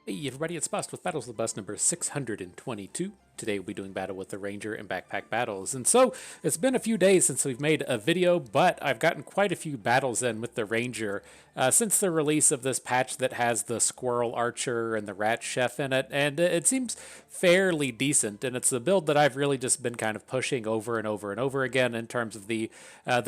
Hey everybody, it's Bust with Battles of the Bust number 622. Today we'll be doing battle with the Ranger and Backpack battles. And so it's been a few days since we've made a video, but I've gotten quite a few battles in with the Ranger since the release of this patch that has the Squirrel Archer and the Rat Chef in it. And it seems fairly decent, and it's a build that I've really just been kind of pushing over and over and over again in terms of the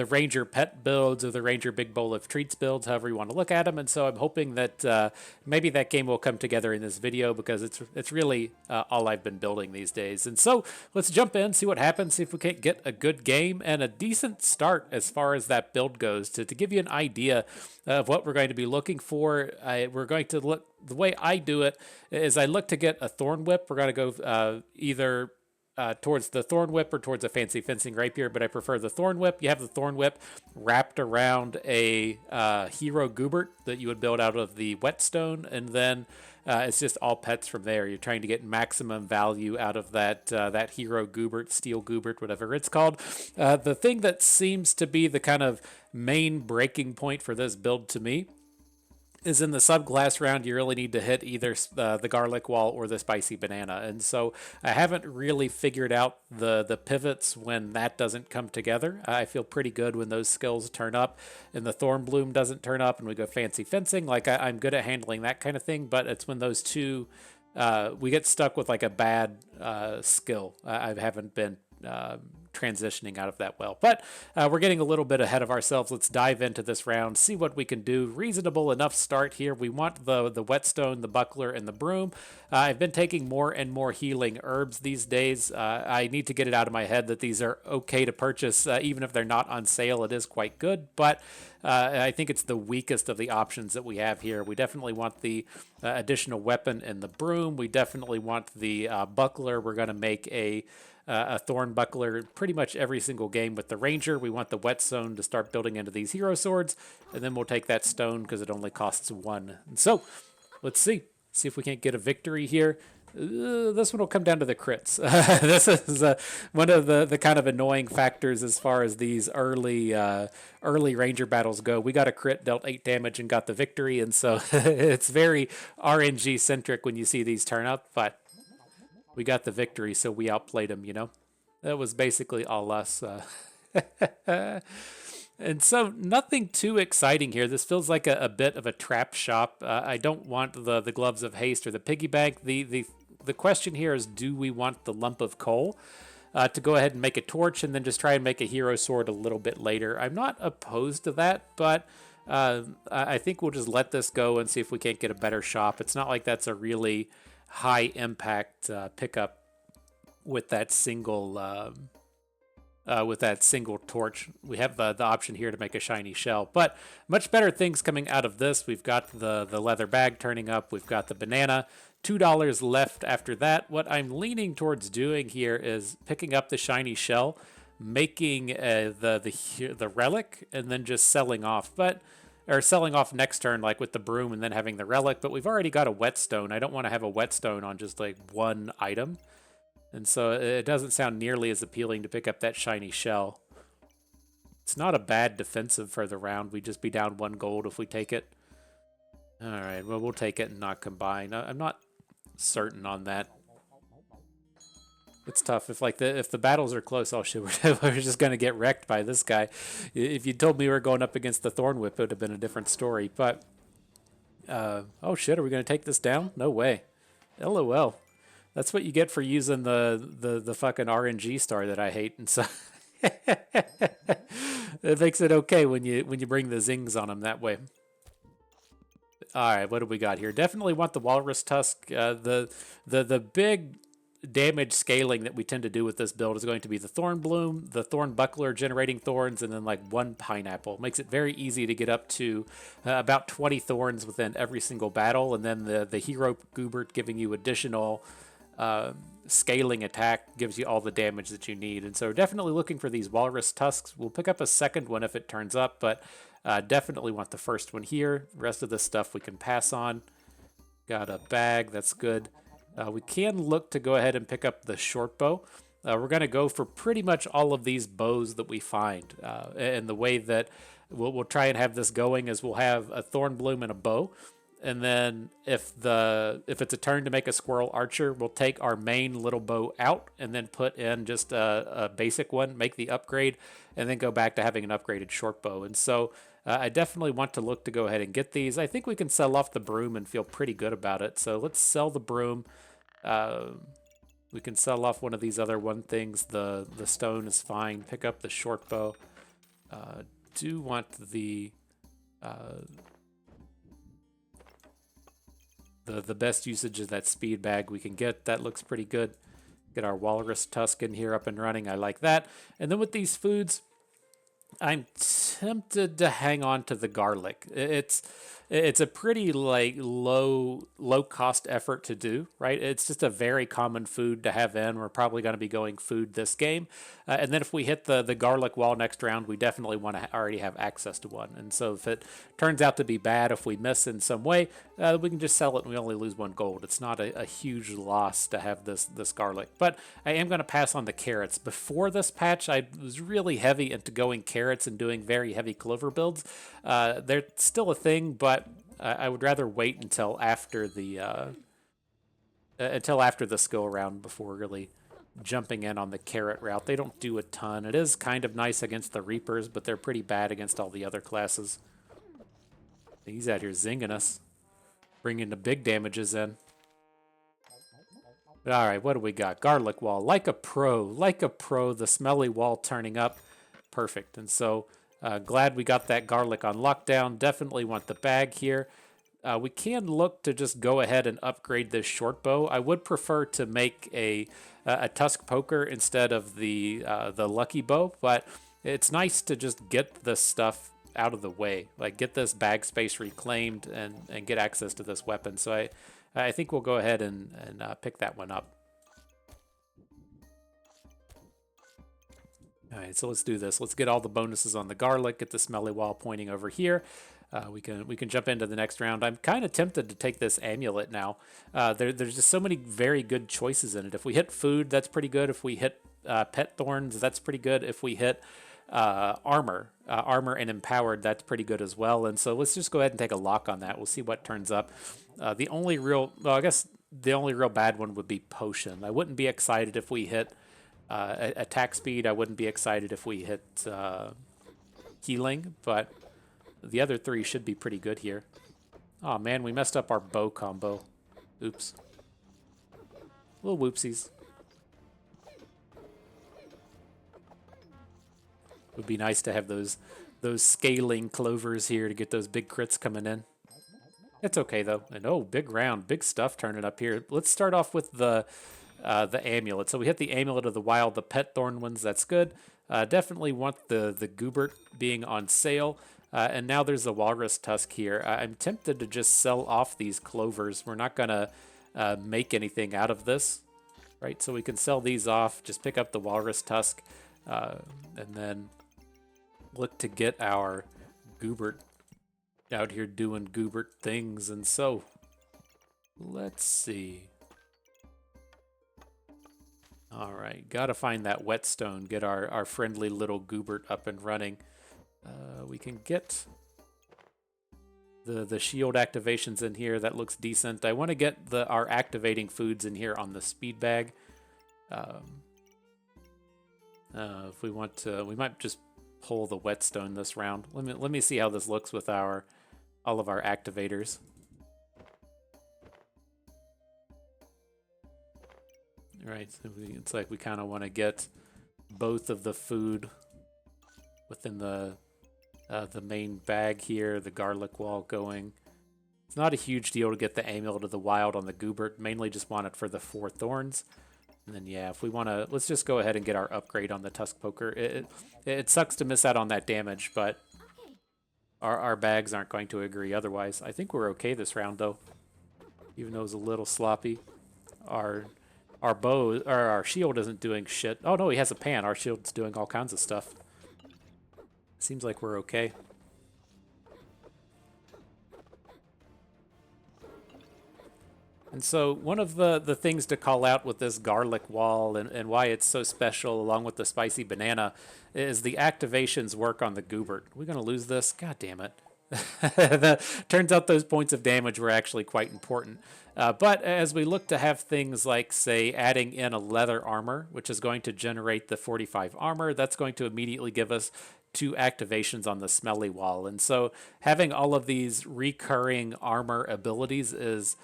Ranger pet builds or the Ranger Big Bowl of Treats builds, however you want to look at them. And so I'm hoping that maybe that game will come together in this video because it's really all I've been building these days. And so let's jump in, see what happens, see if we can't get a good game and a decent start as far as that build goes to give you an idea of what we're going to be looking for. We're going to look, the way I do it is I look to get a Thorn Whip. We're going to go either towards the Thorn Whip or towards a Fancy Fencing Rapier, but I prefer the Thorn Whip. You have the Thorn Whip wrapped around a Hero Goobert that you would build out of the Whetstone, and then it's just all pets from there. You're trying to get maximum value out of that Hero Goobert, Steel Goobert, whatever it's called. The thing that seems to be the kind of main breaking point for this build to me is in the subclass round, you really need to hit either the garlic wall or the spicy banana. And so I haven't really figured out the pivots when that doesn't come together. I feel pretty good when those skills turn up and the thorn bloom doesn't turn up and we go fancy fencing. Like I'm good at handling that kind of thing, but it's when those two, we get stuck with like a bad skill. I haven't been transitioning out of that well. But we're getting a little bit ahead of ourselves. Let's dive into this round, see what we can do. Reasonable enough start here. We want the whetstone, the buckler, and the broom. I've been taking more and more healing herbs these days. I need to get it out of my head that these are okay to purchase, even if they're not on sale. It is quite good, but I think it's the weakest of the options that we have here. We definitely want the additional weapon and the broom. We definitely want the buckler. We're going to make a thorn buckler pretty much every single game with the Ranger. We want the whetstone to start building into these hero swords, and then we'll take that stone because it only costs one. And so let's see if we can't get a victory here. This one will come down to the crits. This is one of the kind of annoying factors as far as these early Ranger battles go. We got a crit, dealt 8 damage, and got the victory, and so it's very RNG centric when you see these turn up, but we got the victory, so we outplayed them, you know? That was basically all us. And so nothing too exciting here. This feels like a bit of a trap shop. I don't want the gloves of haste or the piggy bank. The question here is, do we want the lump of coal to go ahead and make a torch and then just try and make a hero sword a little bit later? I'm not opposed to that, but I think we'll just let this go and see if we can't get a better shop. It's not like that's a really high impact pickup with that single torch. We have the option here to make a shiny shell, but much better things coming out of this. We've got the leather bag turning up. We've got the banana. $2 left after that. What I'm leaning towards doing here is picking up the shiny shell, making the relic, and then just selling off. Or selling off next turn, like with the broom, and then having the relic. But we've already got a whetstone. I don't want to have a whetstone on just like one item. And so it doesn't sound nearly as appealing to pick up that shiny shell. It's not a bad defensive for the round. We'd just be down 1 gold if we take it. All right, well, we'll take it and not combine. I'm not certain on that. It's tough. If the battles are close, oh shit, we're just gonna get wrecked by this guy. If you told me we were going up against the Thorn Whip, it would have been a different story. But oh shit, are we gonna take this down? No way. LOL. That's what you get for using the fucking RNG star that I hate, and so it makes it okay when you bring the zings on them that way. All right, what do we got here? Definitely want the walrus tusk. The big damage scaling that we tend to do with this build is going to be the thorn bloom, the thorn buckler generating thorns, and then like 1 pineapple. Makes it very easy to get up to about 20 thorns within every single battle, and then the hero goobert giving you additional scaling attack gives you all the damage that you need. And so we're definitely looking for these walrus tusks. We'll pick up a second one if it turns up, but definitely want the first one here. The rest of this stuff we can pass on. Got a bag, that's good. We can look to go ahead and pick up the short bow. We're going to go for pretty much all of these bows that we find. And the way that we'll try and have this going is we'll have a thorn bloom and a bow. And then if it's a turn to make a squirrel archer, we'll take our main little bow out and then put in just a basic one, make the upgrade, and then go back to having an upgraded short bow. And so I definitely want to look to go ahead and get these. I think we can sell off the broom and feel pretty good about it. So let's sell the broom. We can sell off one of these other one things. The stone is fine. Pick up the short bow. Do want the best usage of that speed bag we can get. That looks pretty good. Get our walrus tusk in here up and running. I like that. And then with these foods, I'm tempted to hang on to the garlic. It's a pretty like low cost effort to do, right? It's just a very common food to have in. We're probably going to be going food this game, and then if we hit the garlic wall next round, we definitely want to already have access to one. And so if it turns out to be bad, if we miss in some way, we can just sell it and we only lose 1 gold. It's not a huge loss to have this garlic. But I am going to pass on the carrots. Before this patch, I was really heavy into going carrots and doing very heavy clover builds. They're still a thing, but I would rather wait until after the skill round before really jumping in on the carrot route. They don't do a ton. It is kind of nice against the Reapers, but they're pretty bad against all the other classes. He's out here zinging us, bringing the big damages in. But all right, what do we got? Garlic wall, like a pro, the smelly wall turning up. Perfect. And so glad we got that garlic on lockdown. Definitely want the bag here. We can look to just go ahead and upgrade this short bow. I would prefer to make a tusk poker instead of the lucky bow, but it's nice to just get this stuff out of the way, like get this bag space reclaimed and get access to this weapon. So I think we'll go ahead and pick that one up. All right, so let's do this. Let's get all the bonuses on the garlic, get the smelly wall pointing over here. We can jump into the next round. I'm kind of tempted to take this amulet now. There's just so many very good choices in it. If we hit food, that's pretty good. If we hit pet thorns, that's pretty good. If we hit armor and empowered, that's pretty good as well. And so let's just go ahead and take a lock on that. We'll see what turns up. I guess the only real bad one would be potion. I wouldn't be excited if we hit attack speed. I wouldn't be excited if we hit healing, but the other 3 should be pretty good here. Oh man, we messed up our bow combo. Oops. Little whoopsies. It would be nice to have those scaling clovers here to get those big crits coming in. It's okay though. And oh, big round, big stuff turning up here. Let's start off with the amulet. So we hit the amulet of the wild, the pet thorn ones. That's good. Definitely want the Goobert being on sale. And now there's the walrus tusk here. I'm tempted to just sell off these clovers. We're not gonna make anything out of this, right? So we can sell these off. Just pick up the walrus tusk, and then look to get our Goobert out here doing Goobert things. And so let's see. All right, gotta find that whetstone, get our friendly little Goobert up and running. We can get the shield activations in here. That looks decent. I want to get our activating foods in here on the speed bag. If we want to, we might just pull the whetstone this round. Let me see how this looks with all of our activators. Right, so it's like we kind of want to get both of the food within the main bag here, the garlic wall going. It's not a huge deal to get the amulet of the wild on the Goobert, mainly just want it for the 4 thorns. And then yeah, if we want to, let's just go ahead and get our upgrade on the tusk poker. It sucks to miss out on that damage, but our bags aren't going to agree otherwise. I think we're okay this round though, even though it was a little sloppy. Our bow, or our shield isn't doing shit. Oh no, he has a pan. Our shield's doing all kinds of stuff. Seems like we're okay. And so one of the things to call out with this garlic wall and why it's so special along with the spicy banana is the activations work on the Goobert. We're going to lose this? God damn it. Turns out those points of damage were actually quite important. But as we look to have things like, say, adding in a leather armor, which is going to generate the 45 armor, that's going to immediately give us 2 activations on the smelly wall. And so having all of these recurring armor abilities is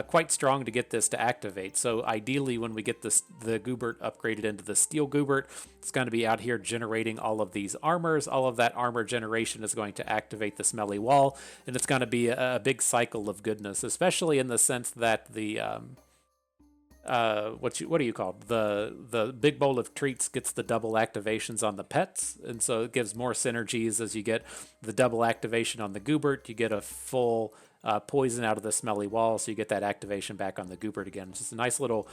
quite strong to get this to activate. So ideally, when we get the Goobert upgraded into the Steel Goobert, it's going to be out here generating all of these armors. All of that armor generation is going to activate the Smelly Wall, and it's going to be a big cycle of goodness, especially in the sense that the what do you call it? The big bowl of treats gets the double activations on the pets, and so it gives more synergies as you get the double activation on the Goobert. You get a full poison out of the smelly wall, so you get that activation back on the Goobert again. It's just a nice little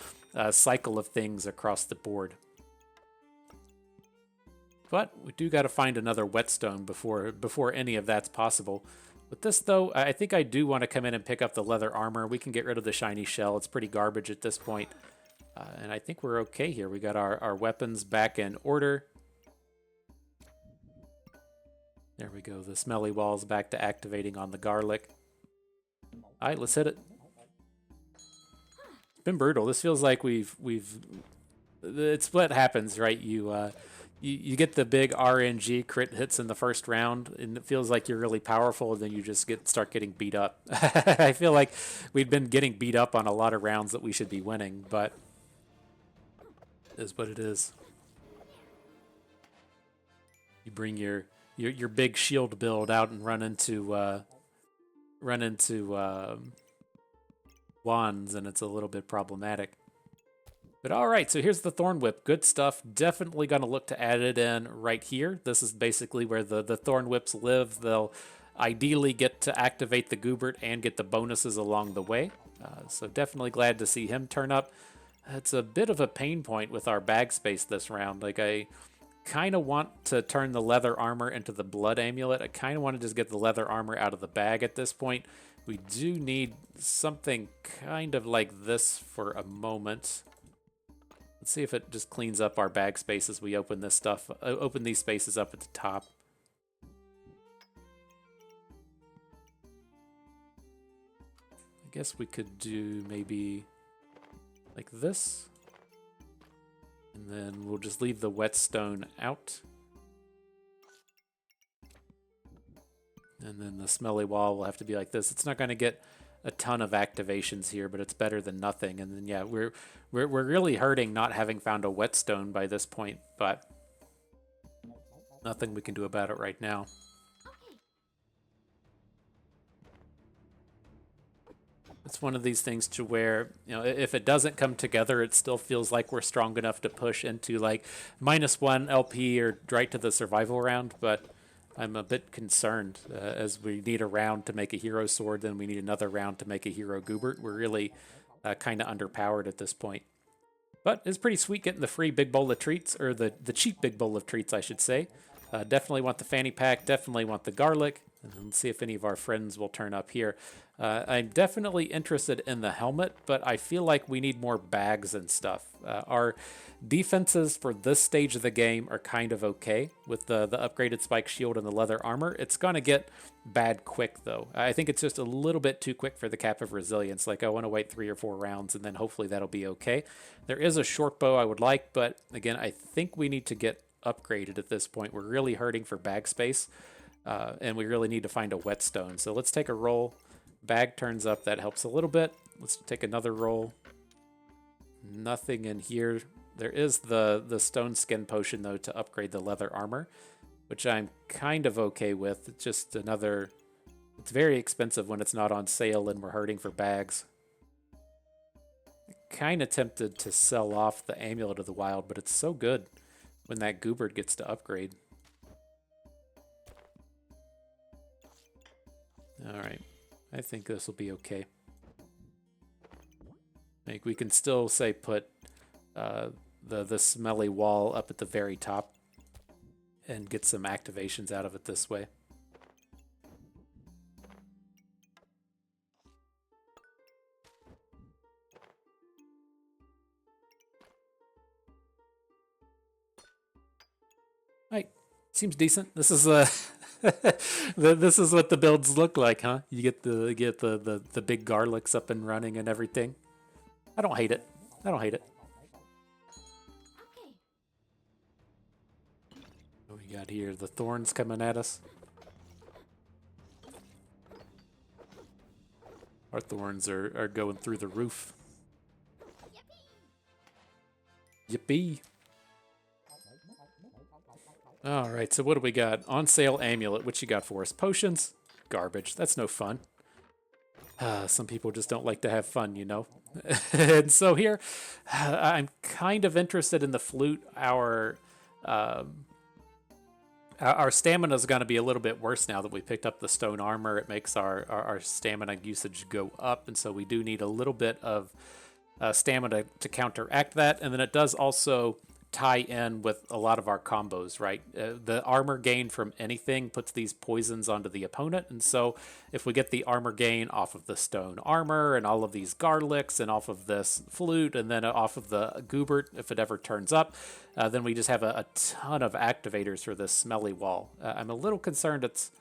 cycle of things across the board. But we do got to find another whetstone before any of that's possible. With this, though, I think I do want to come in and pick up the leather armor. We can get rid of the shiny shell. It's pretty garbage at this point. And I think we're okay here. We got our weapons back in order. There we go. The smelly wall's back to activating on the garlic. All right, let's hit it. It's been brutal. This feels like it's what happens, right? You get the big RNG crit hits in the first round, and it feels like you're really powerful, and then you just start getting beat up. I feel like we've been getting beat up on a lot of rounds that we should be winning, but it is what it is. You bring your big shield build out and run into wands, and it's a little bit problematic. But all right, so here's the Thorn Whip. Good stuff. Definitely going to look to add it in right here. This is basically where the Thorn Whips live. They'll ideally get to activate the Goobert and get the bonuses along the way. So definitely glad to see him turn up. It's a bit of a pain point with our bag space this round. Like, I kind of want to turn the leather armor into the blood amulet. I kind of want to just get the leather armor out of the bag at this point. We do need something kind of like this for a moment. Let's see if it just cleans up our bag space as we open this stuff, open these spaces up at the top. I guess we could do maybe like this. And then we'll just leave the whetstone out. And then the smelly wall will have to be like this. It's not going to get a ton of activations here, but it's better than nothing. And then, yeah, we're really hurting not having found a whetstone by this point, but nothing we can do about it right now. It's one of these things to where, if it doesn't come together, it still feels like we're strong enough to push into like -1 LP or right to the survival round, but I'm a bit concerned as we need a round to make a hero sword, then we need another round to make a hero Goobert. We're really kind of underpowered at this point. But it's pretty sweet getting the free big bowl of treats, or the cheap big bowl of treats, I should say. Definitely want the fanny pack, definitely want the garlic. And let's see if any of our friends will turn up here. I'm definitely interested in the helmet, but I feel like we need more bags and stuff. Our defenses for this stage of the game are kind of okay with the upgraded spike shield and the leather armor. It's going to get bad quick, though. I think it's just a little bit too quick for the cap of resilience. Like, I want to wait 3 or 4 rounds, and then hopefully that'll be okay. There is a short bow I would like, but again, I think we need to get upgraded at this point. We're really hurting for bag space, and we really need to find a whetstone. So let's take a roll. Bag turns up, that helps a little bit. Let's take another roll. Nothing in here. There is the stone skin potion, though, to upgrade the leather armor, which I'm kind of okay with. It's just another... It's very expensive when it's not on sale and we're hurting for bags. Kind of tempted to sell off the Amulet of the Wild, but it's so good when that Goobert gets to upgrade. Alright. I think this will be okay. Like, we can still, say, put the smelly wall up at the very top and get some activations out of it this way. Right. Seems decent. This is This is what the builds look like, huh? You get the big garlics up and running and everything. I don't hate it. I don't hate it. What we got here? The thorns coming at us. Our thorns are going through the roof. Yippee! Alright, so what do we got? On sale amulet. What you got for us? Potions? Garbage. That's no fun. Some people just don't like to have fun, you know? And so here, I'm kind of interested in the flute. Our stamina is going to be a little bit worse now that we picked up the stone armor. It makes our stamina usage go up, and so we do need a little bit of stamina to counteract that. And then it does also tie in with a lot of our combos, right? The armor gain from anything puts these poisons onto the opponent, and so if we get the armor gain off of the stone armor and all of these garlics and off of this flute and then off of the goobert, if it ever turns up, then we just have a ton of activators for this smelly wall. I'm a little concerned it's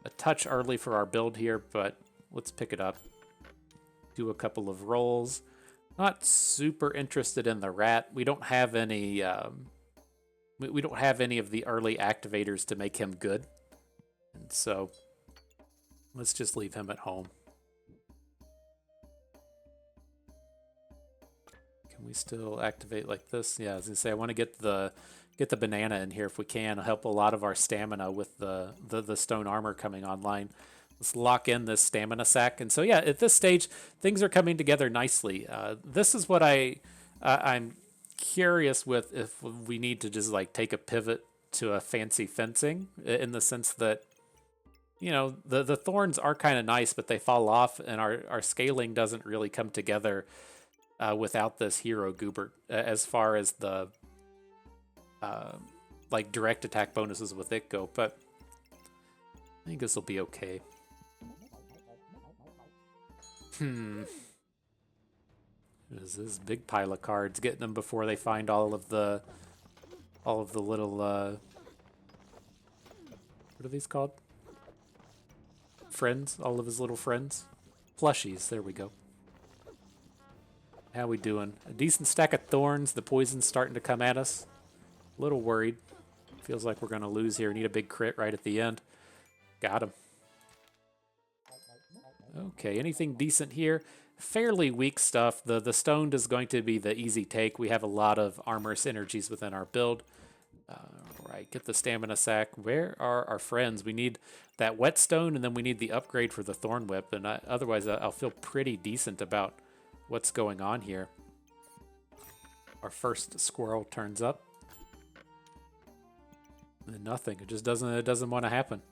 a touch early for our build here, but let's pick it up. Do a couple of rolls. Not super interested in the rat. We don't have any. We don't have any of the early activators to make him good, and so let's just leave him at home. Can we still activate like this? Yeah, I was gonna say I want to get the banana in here if we can. It'll help a lot of our stamina with the stone armor coming online. Let's lock in this stamina sack. And so, yeah, at this stage, things are coming together nicely. This is what I'm curious with, if we need to just like take a pivot to a fancy fencing, in the sense that, you know, the thorns are kind of nice, but they fall off, and our scaling doesn't really come together without this hero goobert, as far as the like direct attack bonuses with it go. But I think this will be okay. There's this big pile of cards, getting them before they find all of the little what are these called? Friends, all of his little friends. Plushies, there we go. How we doing? A decent stack of thorns, the poison's starting to come at us. A little worried. Feels like we're gonna lose here. Need a big crit right at the end. Got him. Okay, anything decent here? Fairly weak stuff. The stoned is going to be the easy take. We have a lot of armor synergies within our build. Right, get the stamina sack. Where are our friends? We need that whetstone, and then we need the upgrade for the thorn whip. And otherwise, I'll feel pretty decent about what's going on here. Our first squirrel turns up. And nothing. It just doesn't want to happen.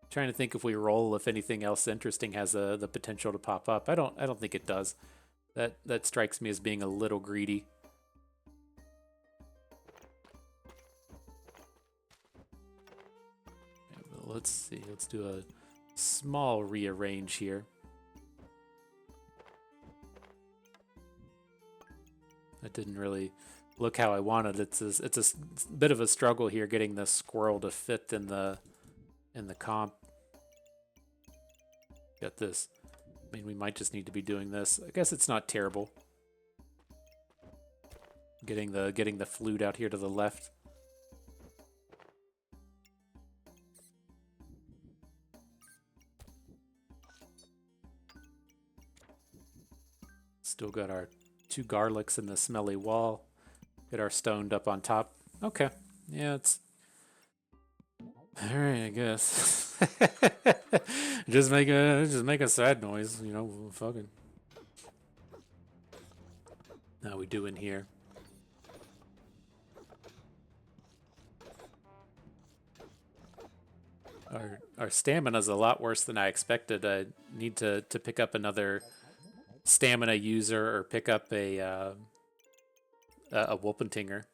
Trying to think if we roll, if anything else interesting has the potential to pop up. I don't think it does. That strikes me as being a little greedy. Okay, well, let's see. Let's do a small rearrange here. That didn't really look how I wanted. It's a bit of a struggle here getting the squirrel to fit in the comp. Got this. I mean, we might just need to be doing this. I guess it's not terrible. Getting the flute out here to the left. Still got our 2 garlics in the smelly wall. Get our stoned up on top. Okay. Yeah, it's all right, I guess. just make a sad noise, you know. Fucking. How we doing here? Our stamina's a lot worse than I expected. I need to pick up another stamina user or pick up a Wolpentinger.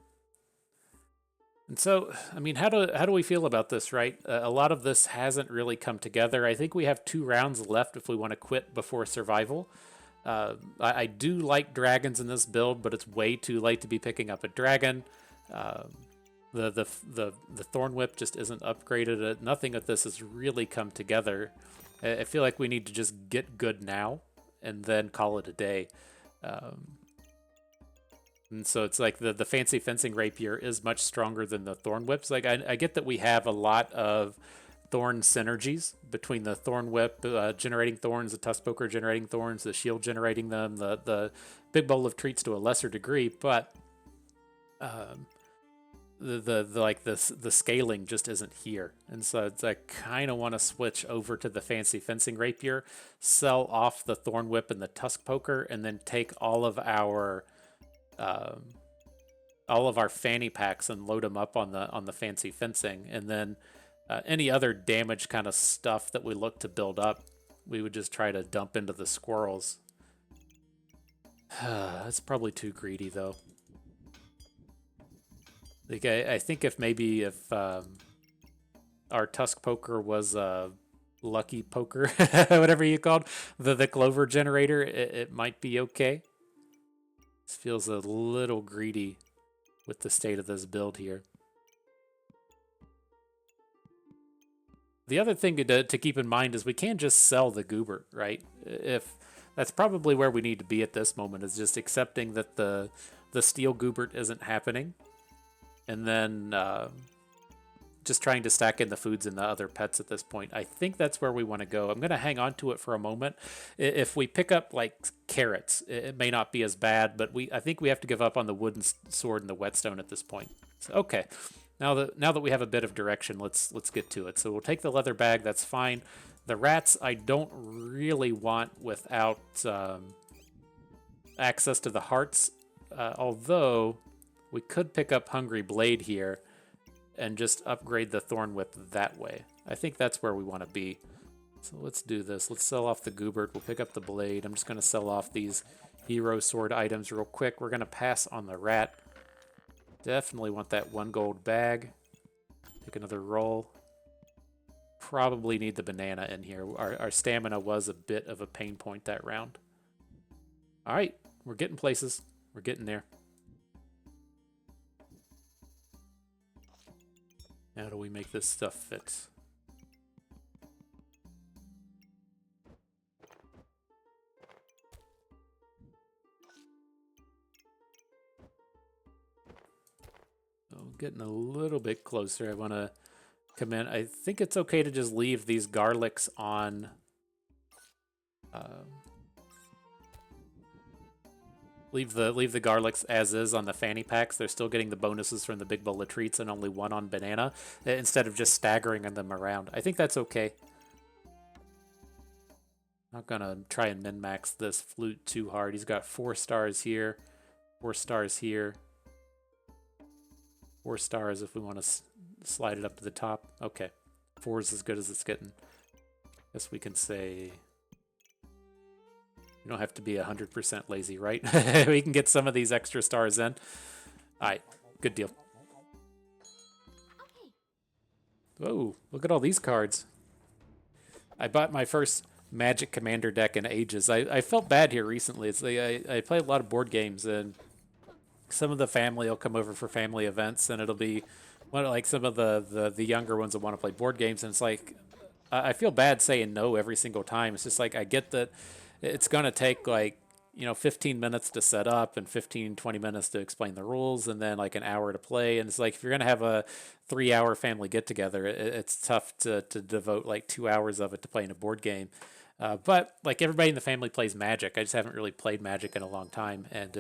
And so, I mean, how do we feel about this, right? A lot of this hasn't really come together. I think we have 2 rounds left if we want to quit before survival. I do like dragons in this build, but it's way too late to be picking up a dragon. The Thorn Whip just isn't upgraded. Nothing of this has really come together. I feel like we need to just get good now and then call it a day. Um, and so it's like the fancy fencing rapier is much stronger than the Thorn Whips. Like I get that we have a lot of thorn synergies between the Thorn Whip generating thorns, the Tusk Poker generating thorns, the shield generating them, the Big Bowl of Treats to a lesser degree, but um, the scaling just isn't here, and so it's, I kind of want to switch over to the fancy fencing rapier, sell off the Thorn Whip and the Tusk Poker, and then take um, all of our fanny packs and load them up on the fancy fencing, and then any other damage kind of stuff that we look to build up, we would just try to dump into the squirrels. That's probably too greedy though. Like I think if our Tusk Poker was a Lucky Poker, whatever you called the Clover generator, it might be okay. This feels a little greedy with the state of this build here. The other thing to keep in mind is we can't just sell the Goober, right? If that's probably where we need to be at this moment, is just accepting that the Steel Goobert isn't happening, and then just trying to stack in the foods and the other pets at this point. I think that's where we want to go. I'm going to hang on to it for a moment. If we pick up like carrots, it may not be as bad, but I think we have to give up on the wooden sword and the whetstone at this point. So, okay. Now that we have a bit of direction, let's get to it. So we'll take the leather bag. That's fine. The rats I don't really want without access to the hearts. Although we could pick up Hungry Blade here and just upgrade the Thorn Whip that way. I think that's where we want to be. So let's do this. Let's sell off the Goobert. We'll pick up the Blade. I'm just going to sell off these Hero Sword items real quick. We're going to pass on the rat. Definitely want that 1 gold bag. Take another roll. Probably need the banana in here. Our stamina was a bit of a pain point that round. All right, we're getting places. We're getting there. How do we make this stuff fit? Getting a little bit closer. I want to come in. I think it's okay to just leave these garlics on. Leave the garlics as is on the fanny packs. They're still getting the bonuses from the Big Bowl of Treats and only 1 on banana, instead of just staggering them around. I think that's okay. Not gonna try and min-max this flute too hard. He's got 4 stars here, 4 stars here. 4 stars if we want to slide it up to the top. Okay. 4 is as good as it's getting. Guess we can say... You don't have to be 100% lazy, right? We can get some of these extra stars in. Alright. Good deal. Whoa. Look at all these cards. I bought my first Magic Commander deck in ages. I felt bad here recently. It's like I play a lot of board games, and some of the family will come over for family events, and it'll be like some of the younger ones that want to play board games, and it's like I feel bad saying no every single time. It's just like I get that it's going to take like 15 minutes to set up and 15-20 minutes to explain the rules, and then like an hour to play, and it's like if you're going to have a 3-hour family get together, it's tough to devote like 2 hours of it to playing a board game. But like everybody in the family plays Magic. I just haven't really played Magic in a long time, and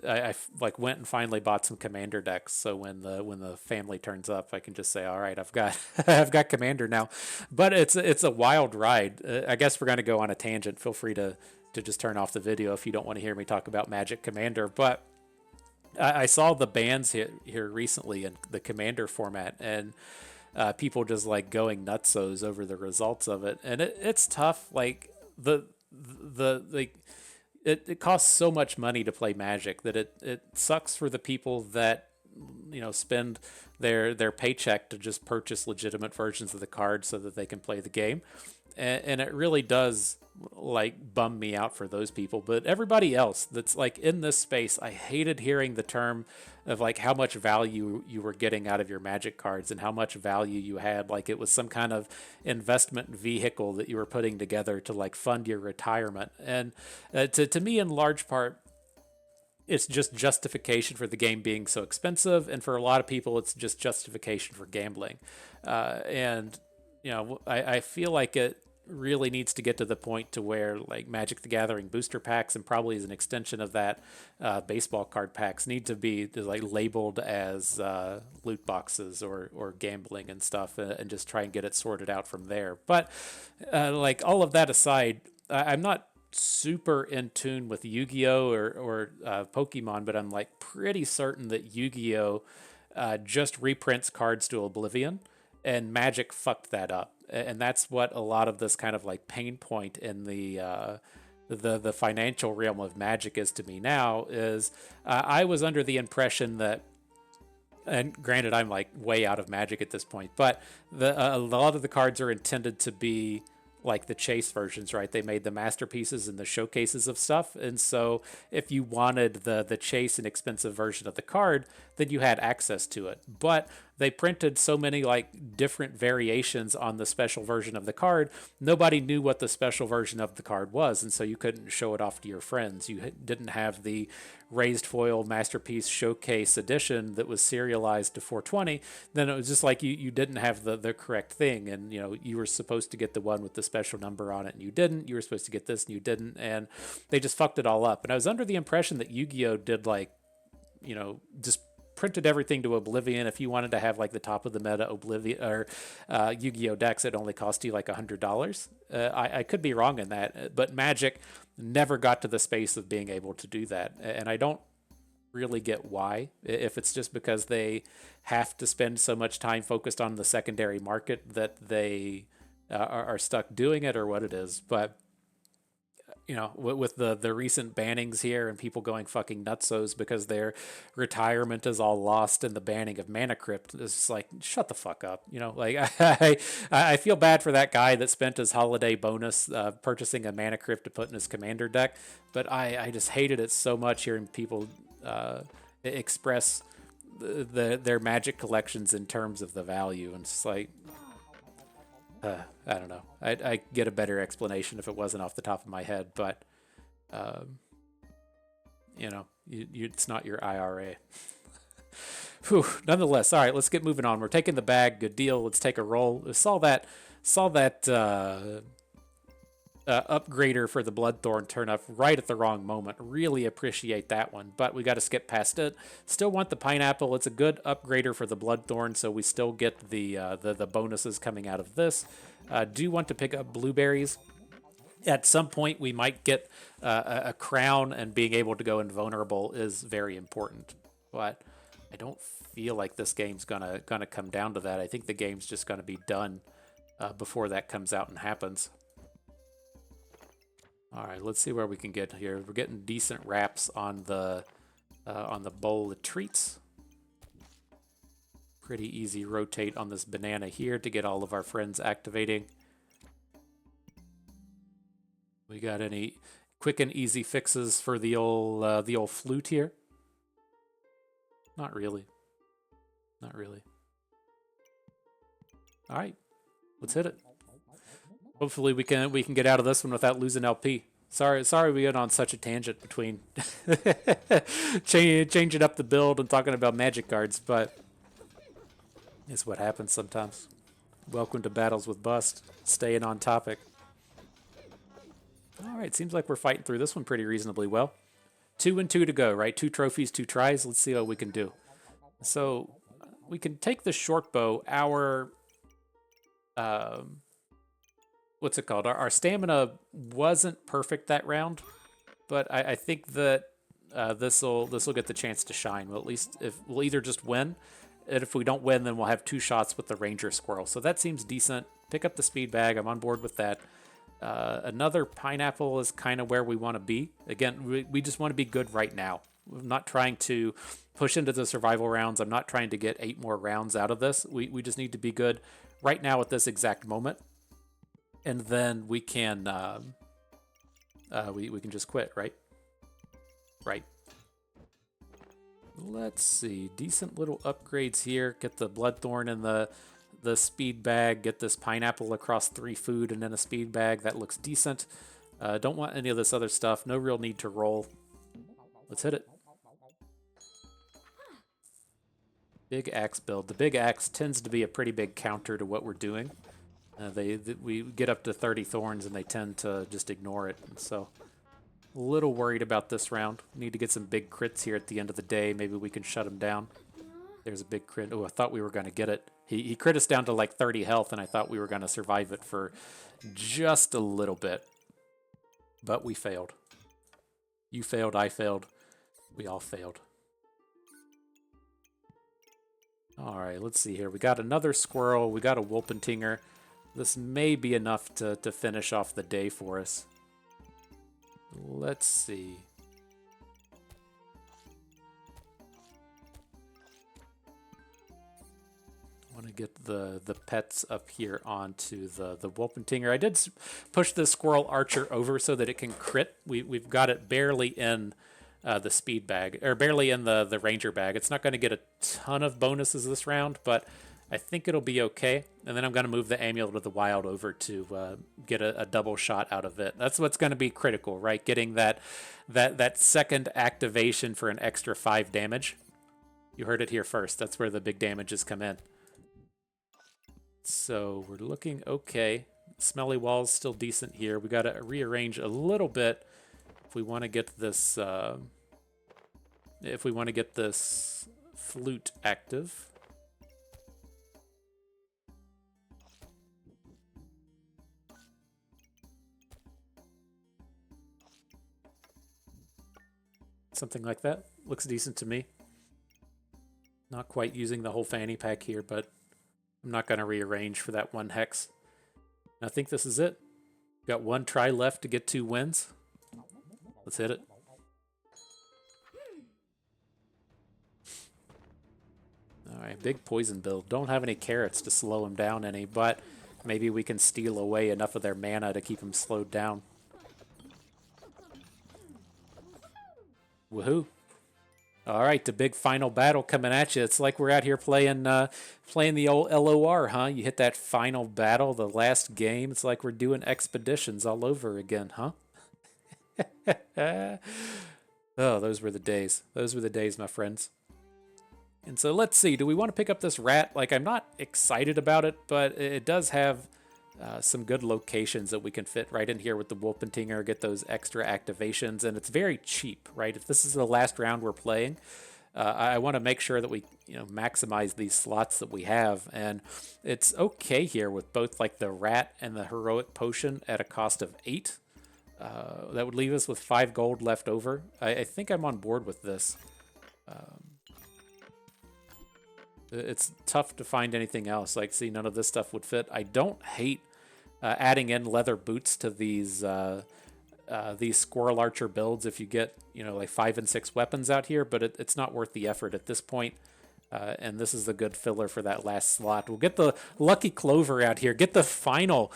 I like went and finally bought some Commander decks, so when the family turns up, I can just say, all right, I've got I've got Commander now. But it's a wild ride. I guess we're going to go on a tangent. Feel free to just turn off the video if you don't want to hear me talk about Magic Commander. But I saw the bans here recently in the Commander format, and people just like going nutsos over the results of it, and it's tough. Like it costs so much money to play Magic that it sucks for the people that spend their paycheck to just purchase legitimate versions of the card so that they can play the game, and it really does like bum me out for those people. But everybody else that's like in this space, I hated hearing the term of like how much value you were getting out of your Magic cards and how much value you had. Like it was some kind of investment vehicle that you were putting together to like fund your retirement. And to me, in large part, it's just justification for the game being so expensive, and for a lot of people, it's just justification for gambling. And you know, I feel like it really needs to get to the point to where like Magic the Gathering booster packs, and probably as an extension of that, baseball card packs need to be like labeled as loot boxes or gambling and stuff, and just try and get it sorted out from there. But like all of that aside, I'm not super in tune with Yu-Gi-Oh or Pokemon, but I'm like pretty certain that Yu-Gi-Oh just reprints cards to oblivion, and Magic fucked that up. And that's what a lot of this kind of like pain point in the financial realm of Magic is to me now. Is I was under the impression that, and granted, I'm like way out of Magic at this point, but a lot of the cards are intended to be like the chase versions, right? They made the masterpieces and the showcases of stuff. And so if you wanted the chase and expensive version of the card, then you had access to it. But they printed so many like different variations on the special version of the card, nobody knew what the special version of the card was, and so you couldn't show it off to your friends. You didn't have the raised foil masterpiece showcase edition that was serialized to 420. Then it was just like you didn't have the correct thing, and you know, you were supposed to get the one with the special number on it and you didn't. You were supposed to get this and you didn't, and they just fucked it all up. And I was under the impression that Yu-Gi-Oh did like, you know, just printed everything to oblivion. If you wanted to have like the top of the meta oblivion or Yu-Gi-Oh decks, it only cost you like $100. I could be wrong in that, but Magic never got to the space of being able to do that, and I don't really get why. If it's just because they have to spend so much time focused on the secondary market that they are stuck doing it, or what it is. But you know, with the recent bannings here and people going fucking nutsos because their retirement is all lost in the banning of Mana Crypt, it's just like, shut the fuck up. You know, like I feel bad for that guy that spent his holiday bonus purchasing a Mana Crypt to put in his commander deck, but I just hated it so much hearing people express their Magic collections in terms of the value, and it's like, I don't know. I get a better explanation if it wasn't off the top of my head, but you know, it's not your IRA. Whew, nonetheless, all right, let's get moving on. We're taking the bag. Good deal. Let's take a roll. Saw that upgrader for the Bloodthorn turn up right at the wrong moment. Really appreciate that one, but we got to skip past it. Still want the pineapple. It's a good upgrader for the Bloodthorn, so we still get the bonuses coming out of this. Do want to pick up blueberries. At some point, we might get a crown, and being able to go invulnerable is very important. But I don't feel like this game's gonna come down to that. I think the game's just gonna be done before that comes out and happens. All right, let's see where we can get here. We're getting decent wraps on the bowl of treats. Pretty easy rotate on this banana here to get all of our friends activating. We got any quick and easy fixes for the old flute here? Not really. Not really. All right, let's hit it. Hopefully we can get out of this one without losing LP. Sorry we went on such a tangent between changing up the build and talking about Magic cards, but it's what happens sometimes. Welcome to Battles with Bust. Staying on topic. All right, seems like we're fighting through this one pretty reasonably well. 2 and 2 to go, right? 2 trophies, 2 tries. Let's see what we can do. So we can take the short bow. Our what's it called? Our stamina wasn't perfect that round, but I think that this'll get the chance to shine. Well, at least if we'll either just win, and if we don't win, then we'll have 2 shots with the Ranger Squirrel. So that seems decent. Pick up the speed bag. I'm on board with that. Another pineapple is kind of where we want to be. Again, we just want to be good right now. I'm not trying to push into the survival rounds. I'm not trying to get 8 more rounds out of this. We just need to be good right now at this exact moment. And then we can we can just quit, right? Right. Let's see. Decent little upgrades here. Get the Bloodthorn and the speed bag. Get this pineapple across 3 food and then a speed bag. That looks decent. Don't want any of this other stuff. No real need to roll. Let's hit it. Big axe build. The big axe tends to be a pretty big counter to what we're doing. We get up to 30 thorns and they tend to just ignore it. And so a little worried about this round. Need to get some big crits here at the end of the day. Maybe we can shut him down. There's a big crit. Oh, I thought we were going to get it. He crit us down to like 30 health, and I thought we were going to survive it for just a little bit. But we failed. You failed, I failed. We all failed. All right, let's see here. We got another squirrel. We got a Wolpentinger. This may be enough to finish off the day for us. Let's see. I want to get the pets up here onto the Wolpentinger. I did push the Squirrel Archer over so that it can crit. We've got it barely in the speed bag, or barely in the Ranger bag. It's not going to get a ton of bonuses this round, but I think it'll be okay. And then I'm going to move the Amulet of the Wild over to get a double shot out of it. That's what's going to be critical, right? Getting that second activation for an extra 5 damage. You heard it here first. That's where the big damages come in. So we're looking okay. Smelly Wall's still decent here. We got to rearrange a little bit if we want to get this. If we want to get this flute active. Something like that. Looks decent to me. Not quite using the whole fanny pack here, but I'm not going to rearrange for that 1 hex. I think this is it. Got 1 try left to get 2 wins. Let's hit it. All right, big poison build. Don't have any carrots to slow him down any, but maybe we can steal away enough of their mana to keep him slowed down. Woohoo. All right, the big final battle coming at you. It's like we're out here playing the old LOR, huh? You hit that final battle, the last game. It's like we're doing expeditions all over again, huh? Oh, those were the days. Those were the days, my friends. And so let's see. Do we want to pick up this rat? Like, I'm not excited about it, but it does have some good locations that we can fit right in here with the Wolpentinger, get those extra activations, and it's very cheap, right? If this is the last round we're playing, I want to make sure that we maximize these slots that we have, and it's okay here with both like the rat and the heroic potion at a cost of 8. That would leave us with 5 gold left over. I think I'm on board with this. It's tough to find anything else. Like, see, none of this stuff would fit. I don't hate adding in leather boots to these Squirrel Archer builds if you get, like 5 and 6 weapons out here, but it's not worth the effort at this point. And this is a good filler for that last slot. We'll get the Lucky Clover out here. Get the final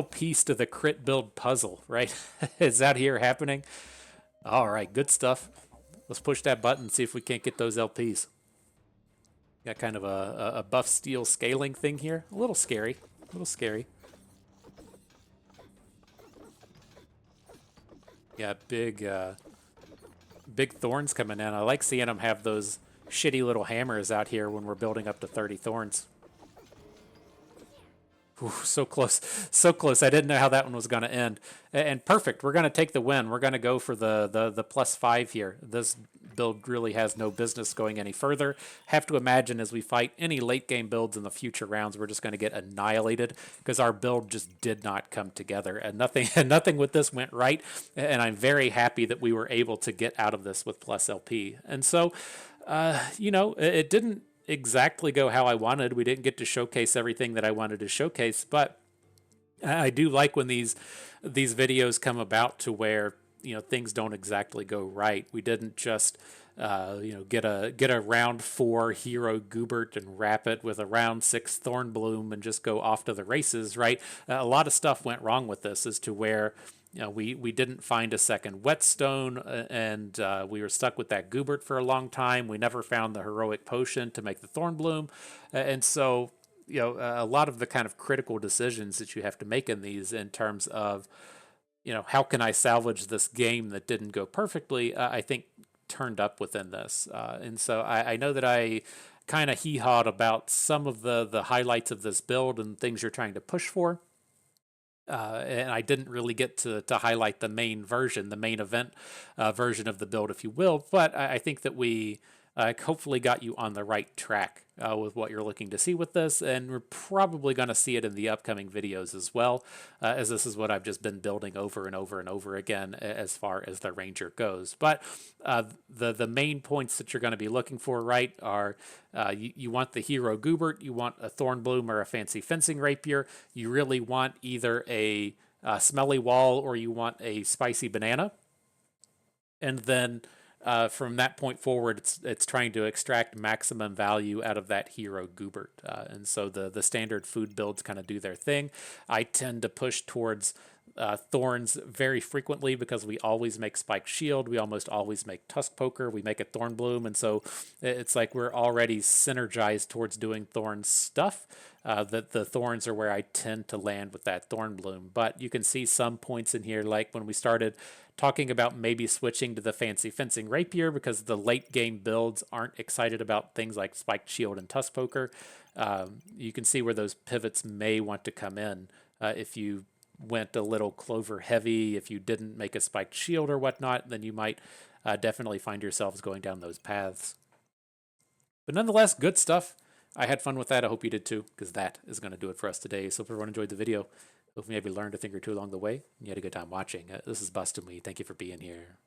piece to the crit build puzzle, right? Is that here happening? All right, good stuff. Let's push that button and see if we can't get those LPs. Got kind of a buff steel scaling thing here. A little scary. A little scary. Yeah, big thorns coming in. I like seeing them have those shitty little hammers out here when we're building up to 30 thorns. Ooh, so close. So close. I didn't know how that one was going to end. And perfect. We're going to take the win. We're going to go for the +5 here. This build really has no business going any further. Have to imagine as we fight any late game builds in the future rounds, we're just going to get annihilated because our build just did not come together, and nothing with this went right. And I'm very happy that we were able to get out of this with plus LP. And so, it didn't exactly go how I wanted. We didn't get to showcase everything that I wanted to showcase, but I do like when these videos come about to where things don't exactly go right. We didn't just get a round 4 hero Goobert and wrap it with a round 6 Thornbloom and just go off to the races, right? A lot of stuff went wrong with this as to where we didn't find a second whetstone, and we were stuck with that Goobert for a long time. We never found the heroic potion to make the Thornbloom, and so a lot of the kind of critical decisions that you have to make in these in terms of how can I salvage this game that didn't go perfectly, I think turned up within this. And so I know that I kind of hee-hawed about some of the highlights of this build and things you're trying to push for. And I didn't really get to highlight the main version, the main event version of the build, if you will. But I think that we hopefully got you on the right track with what you're looking to see with this, and we're probably going to see it in the upcoming videos as well, as this is what I've just been building over and over and over again as far as the Ranger goes. But the main points that you're going to be looking for, right, are you want the hero Goobert, you want a Thornbloom or a fancy fencing rapier, you really want either a smelly wall or you want a spicy banana, and then from that point forward, it's trying to extract maximum value out of that hero Goobert. And so the standard food builds kind of do their thing. I tend to push towards thorns very frequently because we always make spiked shield, we almost always make tusk poker, we make a Thornbloom, and so it's like we're already synergized towards doing thorn stuff. That the thorns are where I tend to land with that Thornbloom. But you can see some points in here, like when we started talking about maybe switching to the fancy fencing rapier because the late game builds aren't excited about things like spiked shield and tusk poker. You can see where those pivots may want to come in if you went a little clover heavy. If you didn't make a spiked shield or whatnot, then you might definitely find yourselves going down those paths. But nonetheless, good stuff. I had fun with that. I hope you did too, because that is going to do it for us today. So if everyone enjoyed the video, hope you maybe learned a thing or two along the way, and you had a good time watching. This is Bustin' Me. Thank you for being here.